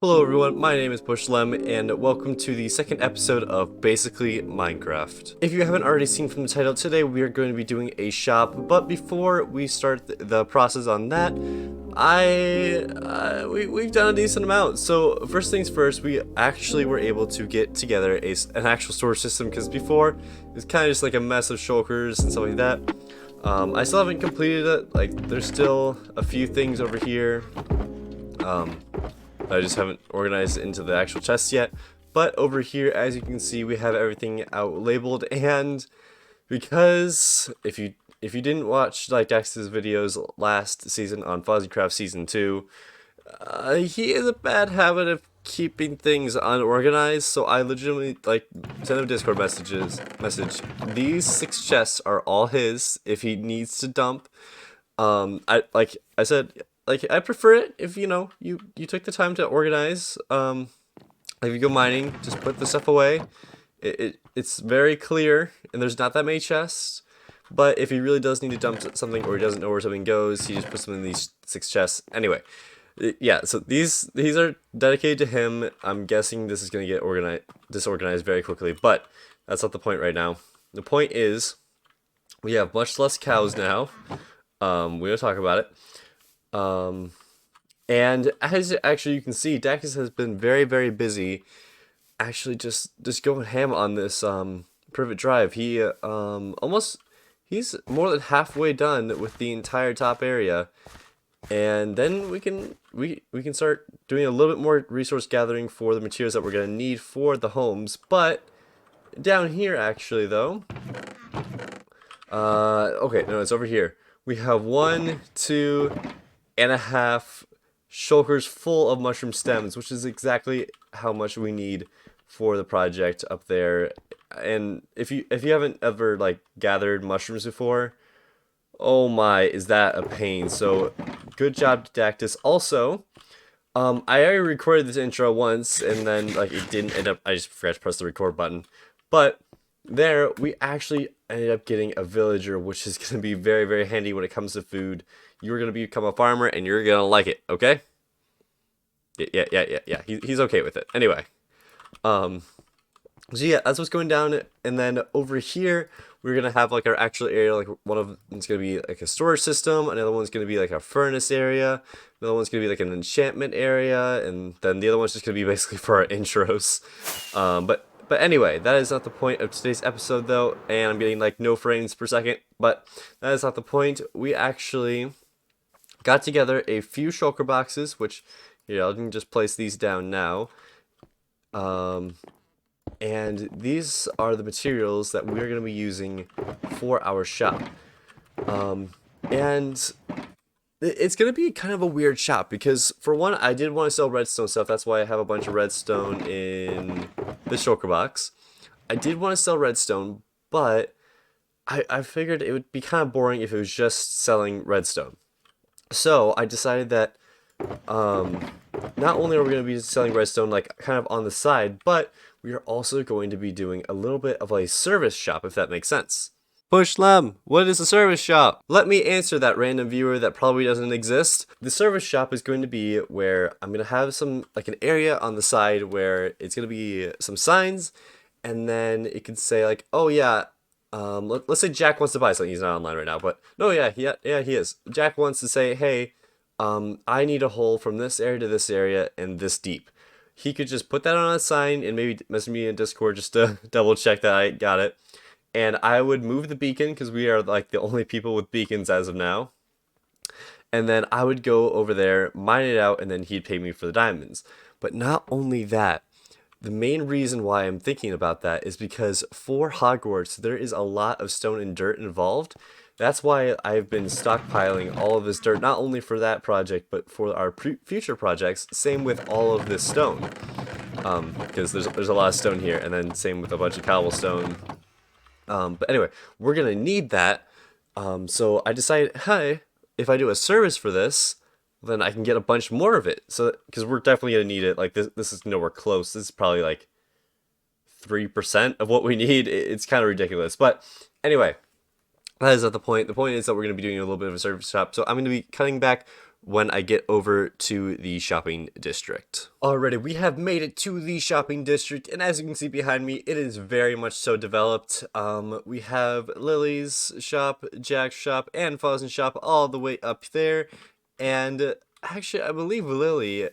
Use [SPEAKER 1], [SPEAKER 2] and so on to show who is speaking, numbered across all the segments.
[SPEAKER 1] Hello everyone, my name is Pushedlem, and welcome to the second episode of Basically Minecraft. If you haven't already seen from the title, today we are going to be doing a shop, but before we start the process on that, we've done a decent amount. So first things first, we actually were able to get together an actual storage system, because before, it was kind of just like a mess of shulkers and stuff like that. I still haven't completed it, like there's still a few things over here. I just haven't organized it into the actual chest yet. But over here, as you can see, we have everything out labeled. And because if you didn't watch like Dactus' videos last season on Fuzzycraft Season 2, he has a bad habit of keeping things unorganized. So I legitimately send him Discord message. These 6 chests are all his if he needs to dump. I said, I prefer it if you took the time to organize. If you go mining, just put the stuff away. It's very clear, and there's not that many chests. But if he really does need to dump something, or he doesn't know where something goes, he just puts them in these 6 chests. Anyway, yeah. So these are dedicated to him. I'm guessing this is gonna get disorganized very quickly, but that's not the point right now. The point is, we have much less cows now. We don't talk about it. And as actually you can see, Dactus has been very, very busy actually just going ham on this privet drive. He's more than halfway done with the entire top area. And then we can start doing a little bit more resource gathering for the materials that we're going to need for the homes. But down here actually though, okay, no, it's over here. We have 1, 2 and a half shulkers full of mushroom stems, which is exactly how much we need for the project up there. And if you haven't ever gathered mushrooms before, oh my, is that a pain. So good job, Dactus. Also, I already recorded this intro once, and then it didn't end up, I just forgot to press the record button. But there, we actually ended up getting a villager, which is going to be very, very handy when it comes to food. You're going to become a farmer, and you're going to like it, okay? Yeah. He's okay with it. Anyway. So yeah, that's what's going down. And then over here, we're going to have our actual area. One of them's going to be a storage system. Another one's going to be a furnace area. Another one's going to be an enchantment area. And then the other one's just going to be basically for our intros. But anyway, that is not the point of today's episode, though, and I'm getting no frames per second, but that is not the point. We actually got together a few shulker boxes, which, here, I can just place these down now. And these are the materials that we're going to be using for our shop. And it's going to be kind of a weird shop, because for one, I did want to sell redstone stuff. That's why I have a bunch of redstone in the shulker box. I did want to sell redstone, but I figured it would be kind of boring if it was just selling redstone. So I decided that not only are we going to be selling redstone kind of on the side, but we are also going to be doing a little bit of a service shop, if that makes sense. Pushedlem, what is a service shop? Let me answer that random viewer that probably doesn't exist. The service shop is going to be where I'm going to have some, an area on the side where it's going to be some signs, and then it can say oh yeah, let's say Jack wants to buy something. He's not online right now, but no, yeah, he is. Jack wants to say, hey, I need a hole from this area to this area and this deep. He could just put that on a sign and maybe message me in Discord just to double check that I got it. And I would move the beacon, because we are the only people with beacons as of now. And then I would go over there, mine it out, and then he'd pay me for the diamonds. But not only that, the main reason why I'm thinking about that is because for Hogwarts, there is a lot of stone and dirt involved. That's why I've been stockpiling all of this dirt, not only for that project, but for our future projects. Same with all of this stone, because there's a lot of stone here, and then same with a bunch of cobblestone. But anyway, we're gonna need that. So I decided, hey, if I do a service for this, then I can get a bunch more of it. So, because we're definitely gonna need it. This is nowhere close. This is probably 3% of what we need. It's kind of ridiculous. But anyway, that is not the point. The point is that we're gonna be doing a little bit of a service shop. So I'm gonna be cutting back when I get over to the shopping district. Alrighty, we have made it to the shopping district, and as you can see behind me, it is very much so developed. We have Lily's shop, Jack's shop, and Fozz's shop all the way up there, and actually, I believe Lily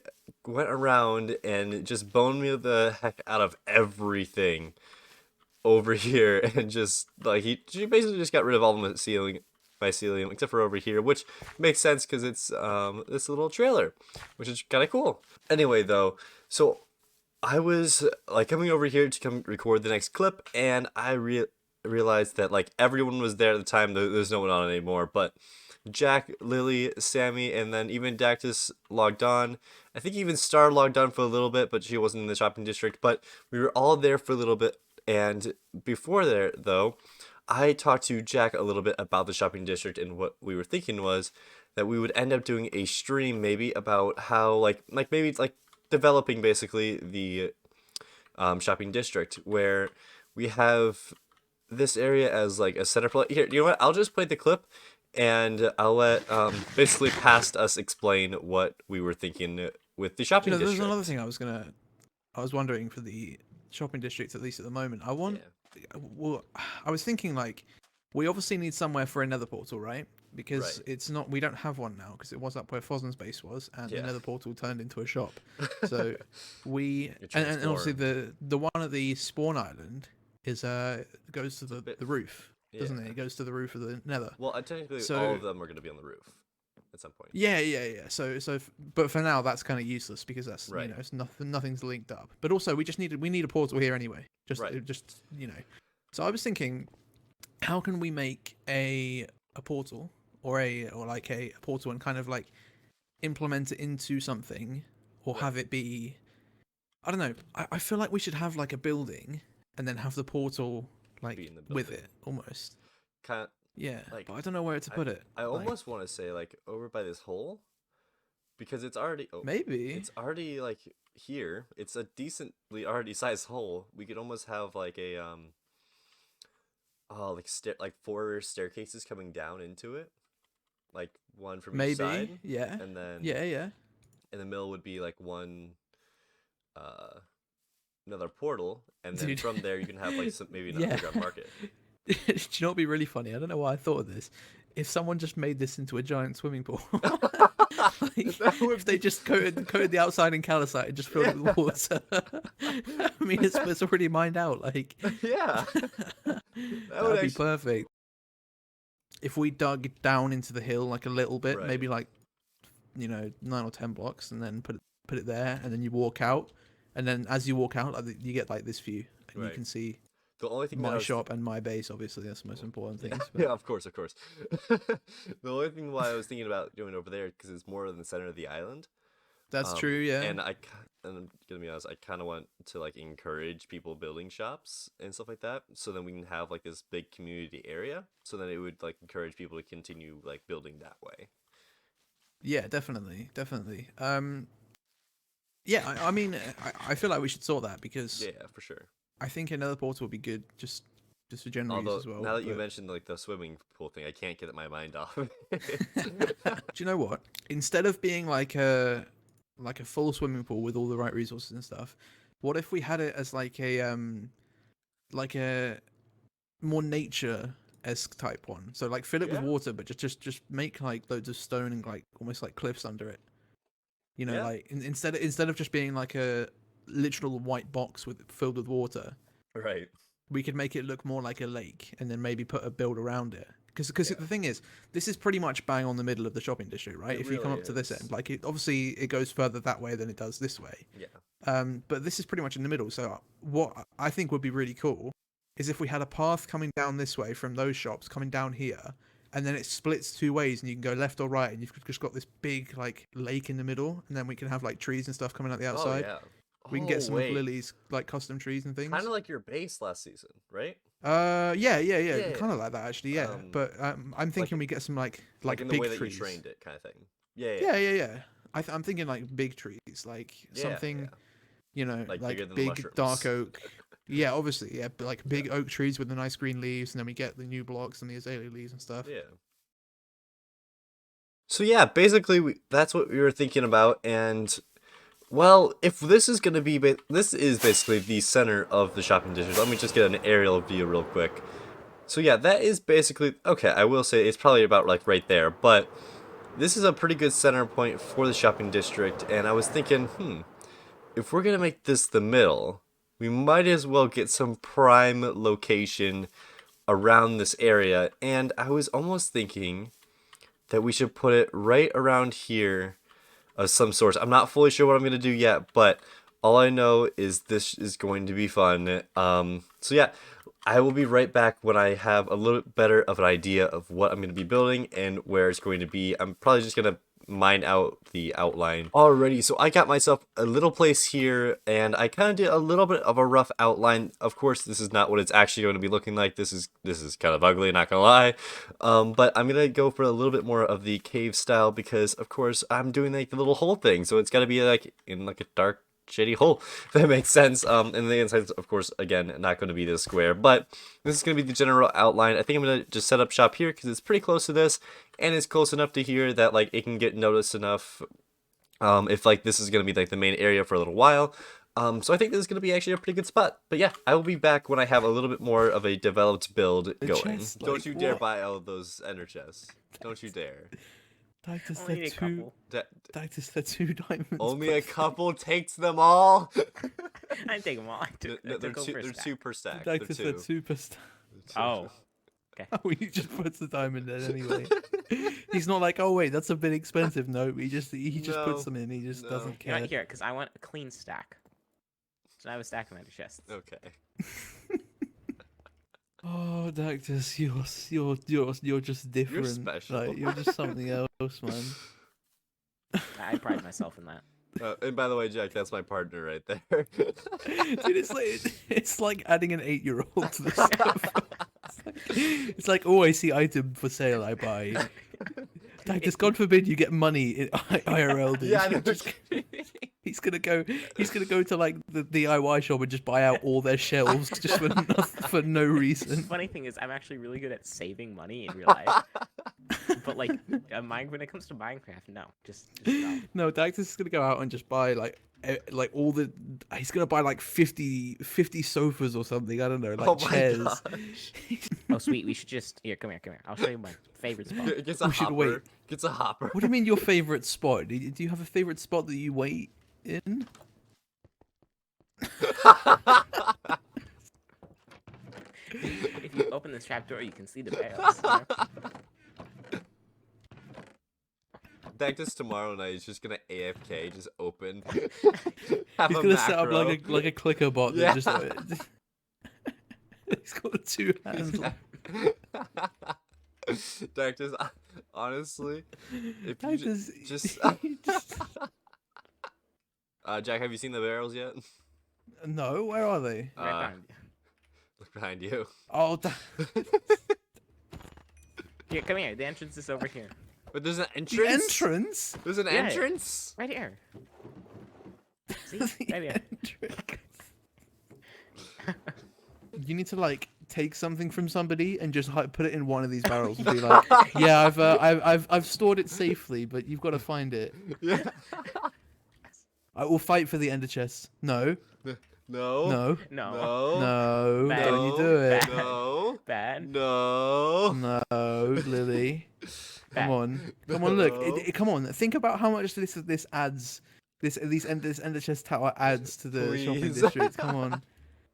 [SPEAKER 1] went around and just boned me the heck out of everything over here, and just like she basically just got rid of all of my ceiling, except for over here, which makes sense because it's this little trailer, which is kind of cool. Anyway, though, so I was like coming over here to come record the next clip, and I realized that like everyone was there at the time. There's no one on anymore, but Jack, Lily, Sammy, and then even Dactus logged on. I think even Star logged on for a little bit, but she wasn't in the shopping district. But we were all there for a little bit. And before there, though, I talked to Jack a little bit about the shopping district, and what we were thinking was that we would end up doing a stream maybe about how like maybe like developing basically the shopping district, where we have this area as like a center play. Here, you know what? I'll just play the clip, and I'll let basically past us explain what we were thinking with the shopping district.
[SPEAKER 2] There's another thing I was wondering for the shopping district, at least at the moment. Well, I was thinking like we obviously need somewhere for a nether portal, right? Because it's not, we don't have one now because it was up where Fosn's base was, and the nether portal turned into a shop. So we and obviously the one at the spawn island is goes to the roof, doesn't it? It goes to the roof of the nether.
[SPEAKER 1] Well, technically all of them are going to be on the roof at some point.
[SPEAKER 2] Yeah. So but for now that's kind of useless because that's you know, it's nothing's linked up. But also we need a portal here anyway. Just you know. So I was thinking, how can we make a portal or a portal and kind of like implement it into something, or have it be, I don't know. I feel like we should have like a building and then have the portal like with it almost.
[SPEAKER 1] Kind of.
[SPEAKER 2] Yeah, like, but I don't know where to put it.
[SPEAKER 1] I almost want to say like over by this hole, because it's already
[SPEAKER 2] maybe
[SPEAKER 1] it's already like here. It's a decently already sized hole. We could almost have like a like 4 staircases coming down into it, like one from each side.
[SPEAKER 2] Yeah,
[SPEAKER 1] and then
[SPEAKER 2] yeah.
[SPEAKER 1] In the middle would be like one another portal, and then from there you can have like maybe an underground market.
[SPEAKER 2] Do you know what would be really funny? I don't know why I thought of this. If someone just made this into a giant swimming pool, if they just coated the outside in calcite and just filled it with water. I mean, it's already mined out. Like,
[SPEAKER 1] yeah,
[SPEAKER 2] that would be perfect. If we dug down into the hill like a little bit, maybe like 9 or 10 blocks, and then put it there, and then you walk out, and then as you walk out, you get like this view, and you can see.
[SPEAKER 1] The only thing
[SPEAKER 2] my shop and my base, obviously, that's the most important things.
[SPEAKER 1] Yeah, of course. The only thing why I was thinking about doing over there, because it's more in the center of the island.
[SPEAKER 2] That's true, yeah.
[SPEAKER 1] And I'm gonna be honest, I kind of want to like encourage people building shops and stuff like that, so then we can have like this big community area. So then it would like encourage people to continue like building that way.
[SPEAKER 2] Yeah, definitely. Yeah, I mean, I feel like we should sort that because
[SPEAKER 1] for sure.
[SPEAKER 2] I think another portal would be good, just for general use as well.
[SPEAKER 1] Now that you mentioned like the swimming pool thing, I can't get my mind off.
[SPEAKER 2] Do you know what? Instead of being like a full swimming pool with all the right resources and stuff, what if we had it as like a more nature-esque type one? So like fill it with water, but just make like loads of stone and like almost like cliffs under it. You know, like instead of just being like a literal white box filled with water,
[SPEAKER 1] right?
[SPEAKER 2] We could make it look more like a lake, and then maybe put a build around it. Because the thing is, this is pretty much bang on the middle of the shopping district, right? If you come up to this end, like obviously it goes further that way than it does this way.
[SPEAKER 1] Yeah.
[SPEAKER 2] But this is pretty much in the middle. So what I think would be really cool is if we had a path coming down this way from those shops coming down here, and then it splits 2 ways, and you can go left or right, and you've just got this big like lake in the middle, and then we can have like trees and stuff coming out the outside.
[SPEAKER 1] Oh, yeah.
[SPEAKER 2] We can get some of Lily's like custom trees and things.
[SPEAKER 1] Kind of like your base last season, right?
[SPEAKER 2] Yeah. Kind of like that actually, yeah. But I'm thinking we get some like
[SPEAKER 1] in the
[SPEAKER 2] big
[SPEAKER 1] way that
[SPEAKER 2] trees.
[SPEAKER 1] you trained it, kind of thing. Yeah.
[SPEAKER 2] I'm thinking like big trees, like something, like big dark oak. Yeah, obviously, yeah, but like big oak trees with the nice green leaves, and then we get the new blocks and the azalea leaves and stuff.
[SPEAKER 1] Yeah. So yeah, basically that's what we were thinking about, and well, if this is gonna be, this is basically the center of the shopping district. Let me just get an aerial view real quick. So yeah, that is basically, okay, I will say it's probably about like right there, but this is a pretty good center point for the shopping district, and I was thinking, if we're gonna make this the middle, we might as well get some prime location around this area, and I was almost thinking that we should put it right around here of some sort. I'm not fully sure what I'm gonna do yet, but all I know is this is going to be fun. So yeah, I will be right back when I have a little bit better of an idea of what I'm gonna be building and where it's going to be. I'm probably just gonna mine out the outline. Alrighty, so I got myself a little place here, and I kind of did a little bit of a rough outline. Of course, this is not what it's actually going to be looking like. This is kind of ugly, not gonna lie. But I'm gonna go for a little bit more of the cave style because, of course, I'm doing like the little hole thing, so it's gotta be like in like a dark, shady hole, if that makes sense. And the inside, of course, again, not going to be this square, but this is going to be the general outline. I think I'm going to just set up shop here because it's pretty close to this, and it's close enough to here that like it can get noticed enough. If like this is going to be like the main area for a little while. So I think this is going to be actually a pretty good spot. But yeah, I will be back when I have a little bit more of a developed build going.
[SPEAKER 2] Chest,
[SPEAKER 1] Don't you dare buy all of those ender chests. Don't you dare.
[SPEAKER 2] Dactus,
[SPEAKER 3] Only a couple.
[SPEAKER 2] Dactus, they're 2 diamonds.
[SPEAKER 1] Only a couple takes them all.
[SPEAKER 3] I didn't take them all. I took,
[SPEAKER 1] No,
[SPEAKER 3] I
[SPEAKER 1] they're
[SPEAKER 3] took over a stack.
[SPEAKER 1] 2 per stack. They're
[SPEAKER 2] Dactus,
[SPEAKER 1] 2.
[SPEAKER 2] they're 2 per stack.
[SPEAKER 3] Oh. Okay.
[SPEAKER 2] Oh, he just puts the diamond in anyway. He's not like, oh wait, that's a bit expensive. No, he just puts them in. He just doesn't
[SPEAKER 3] You know
[SPEAKER 2] care.
[SPEAKER 3] what, here, because I want a clean stack. So I have a stack of ender chests.
[SPEAKER 1] Okay.
[SPEAKER 2] Oh, Dactus, you're just different.
[SPEAKER 1] special.
[SPEAKER 2] Like, you're just something else, man.
[SPEAKER 3] I pride myself in that.
[SPEAKER 1] And by the way, Jack, that's my partner right there.
[SPEAKER 2] Dude, it's like adding an 8-year-old to the stuff. It's like, oh, I see item for sale, I buy. Dactus, God forbid you get money in IRL. Dude.
[SPEAKER 1] Yeah, I know.
[SPEAKER 2] He's gonna go to like the DIY shop and just buy out all their shelves just for no reason.
[SPEAKER 3] Funny thing is, I'm actually really good at saving money in real life. But like, when it comes to Minecraft, no, just no.
[SPEAKER 2] No, Dactus is gonna go out and just buy like all the. He's gonna buy like 50 sofas or something. I don't know, like chairs.
[SPEAKER 3] Oh sweet, we should just come here. I'll show you my favorite spot.
[SPEAKER 1] Gets a hopper. Gets a hopper.
[SPEAKER 2] What do you mean your favorite spot? Do you have a favorite spot that you wait in?
[SPEAKER 3] If you open this trapdoor, you can see the barrels. You know?
[SPEAKER 1] Dactus tomorrow night is just gonna AFK, just open.
[SPEAKER 2] He's gonna set up like a clicker bot that just. He's got 2 hands.
[SPEAKER 1] Dactus, honestly, if you
[SPEAKER 2] Dactus,
[SPEAKER 1] just Jack, have you seen the barrels yet?
[SPEAKER 2] No, where are they?
[SPEAKER 3] Right behind you.
[SPEAKER 1] Look behind you.
[SPEAKER 2] Oh,
[SPEAKER 3] Here, come here. The entrance is over here.
[SPEAKER 1] But there's an
[SPEAKER 2] the
[SPEAKER 1] entrance.
[SPEAKER 2] entrance.
[SPEAKER 1] There's an
[SPEAKER 3] Yeah.
[SPEAKER 1] entrance.
[SPEAKER 3] Right here. See?
[SPEAKER 2] The
[SPEAKER 3] Right here.
[SPEAKER 2] entrance. You need to like take something from somebody and just put it in one of these barrels and be like, yeah, I've stored it safely, but you've got to find it.
[SPEAKER 1] Yeah.
[SPEAKER 2] I will fight for the ender chest. No.
[SPEAKER 1] No.
[SPEAKER 2] No.
[SPEAKER 3] No.
[SPEAKER 2] No.
[SPEAKER 3] Bad.
[SPEAKER 2] Don't you do it.
[SPEAKER 1] No.
[SPEAKER 3] Bad.
[SPEAKER 1] No.
[SPEAKER 2] No, Lily. Come on. Come on, look. Come on. Think about how much this adds. This ender chest tower adds to the shopping
[SPEAKER 1] Please.
[SPEAKER 2] district. Come on.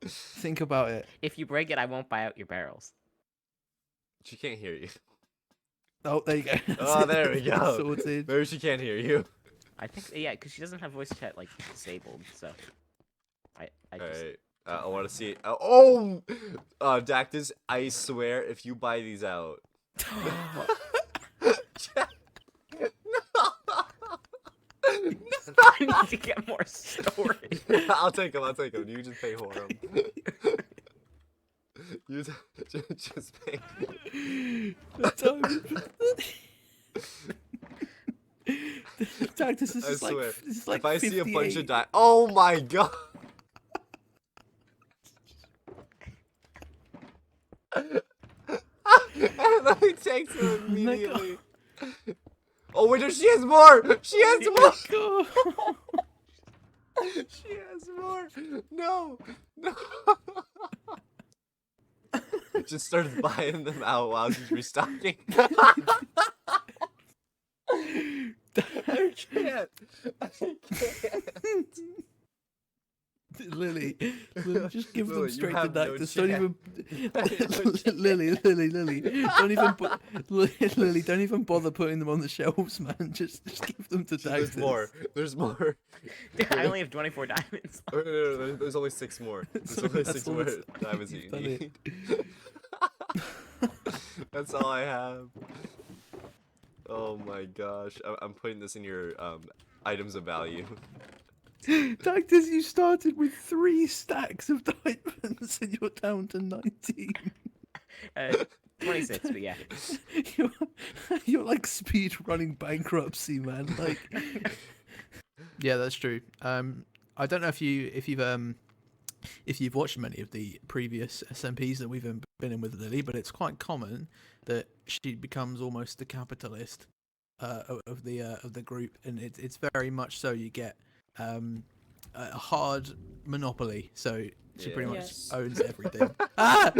[SPEAKER 2] Think about it.
[SPEAKER 3] If you break it, I won't buy out your barrels.
[SPEAKER 1] She can't hear you.
[SPEAKER 2] Oh, there you go.
[SPEAKER 1] Oh, there we go.
[SPEAKER 2] Sorted.
[SPEAKER 1] Maybe she can't hear you.
[SPEAKER 3] I think, yeah, because she doesn't have voice chat like disabled, so. I just.
[SPEAKER 1] Alright. I want to see it. Oh! Dactus, I swear, if you buy these out.
[SPEAKER 3] I need to get more storage.
[SPEAKER 1] I'll take them. You just pay for them. You just pay.
[SPEAKER 2] Dactus, this
[SPEAKER 1] I
[SPEAKER 2] is
[SPEAKER 1] swear.
[SPEAKER 2] like, this is like
[SPEAKER 1] If I see a bunch
[SPEAKER 2] 58.
[SPEAKER 1] of oh my god! And then he takes them immediately. Oh wait, no, she has more. She has more.
[SPEAKER 2] God.
[SPEAKER 1] She has more. No. I just started buying them out while she's restocking. I can't.
[SPEAKER 2] Lily, just give them
[SPEAKER 1] Lily, you
[SPEAKER 2] straight to
[SPEAKER 1] have no
[SPEAKER 2] Dactus. Don't even,
[SPEAKER 1] chance.
[SPEAKER 2] Lily, don't even Lily, don't even bother putting them on the shelves, man. Just give them to Dactus.
[SPEAKER 1] There's more. There's more.
[SPEAKER 3] Dude, I only have 24 diamonds.
[SPEAKER 1] Oh, no, there's only 6 more. There's only
[SPEAKER 2] That's
[SPEAKER 1] 6
[SPEAKER 2] all
[SPEAKER 1] more
[SPEAKER 2] it's-
[SPEAKER 1] diamonds that you
[SPEAKER 2] done
[SPEAKER 1] need. That's all I have. Oh my gosh. I'm putting this in your items of value.
[SPEAKER 2] Dactus, you started with 3 stacks of diamonds and you're down to 19.
[SPEAKER 3] 26, but yeah.
[SPEAKER 2] You're like speed running bankruptcy, man. Like, yeah, that's true. I don't know if you've watched many of the previous SMPs that we've been in with Lily, but it's quite common that she becomes almost the capitalist of the group, and it's very much so. You get a hard monopoly, so she pretty much
[SPEAKER 3] Yes.
[SPEAKER 2] owns everything. Ah!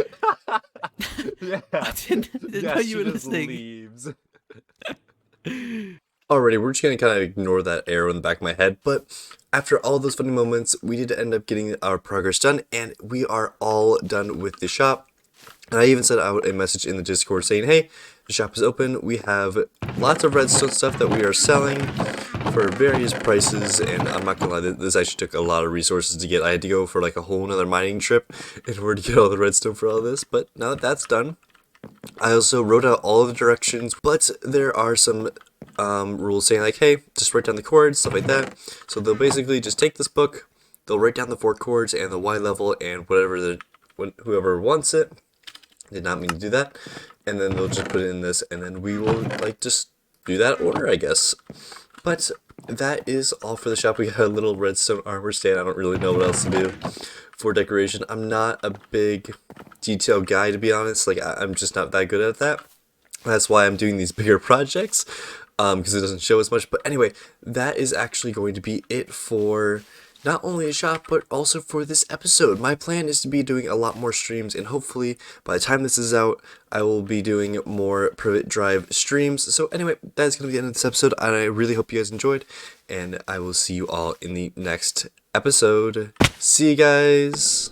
[SPEAKER 1] Yeah.
[SPEAKER 2] I didn't know you were listening.
[SPEAKER 1] Leaves. Alrighty, we're just gonna kind of ignore that arrow in the back of my head, but after all those funny moments, we did end up getting our progress done, and we are all done with the shop. And I even sent out a message in the Discord saying, hey, the shop is open. We have lots of redstone stuff that we are selling for various prices, and I'm not gonna lie, this actually took a lot of resources to get. I had to go for like a whole nother mining trip in order to get all the redstone for all this, but now that that's done, I also wrote out all of the directions, but there are some rules saying like, hey, just write down the chords, stuff like that. So they'll basically just take this book, they'll write down the 4 chords and the Y level and whatever whoever wants it. Did not mean to do that. And then they'll just put it in this, and then we will like just do that order, I guess. But that is all for the shop. We got a little redstone armor stand. I don't really know what else to do for decoration. I'm not a big detail guy, to be honest. Like, I'm just not that good at that. That's why I'm doing these bigger projects, because it doesn't show as much. But anyway, that is actually going to be it for not only a shop, but also for this episode. My plan is to be doing a lot more streams, and hopefully by the time this is out, I will be doing more Privet Drive streams. So anyway, that's going to be the end of this episode, and I really hope you guys enjoyed, and I will see you all in the next episode. See you guys!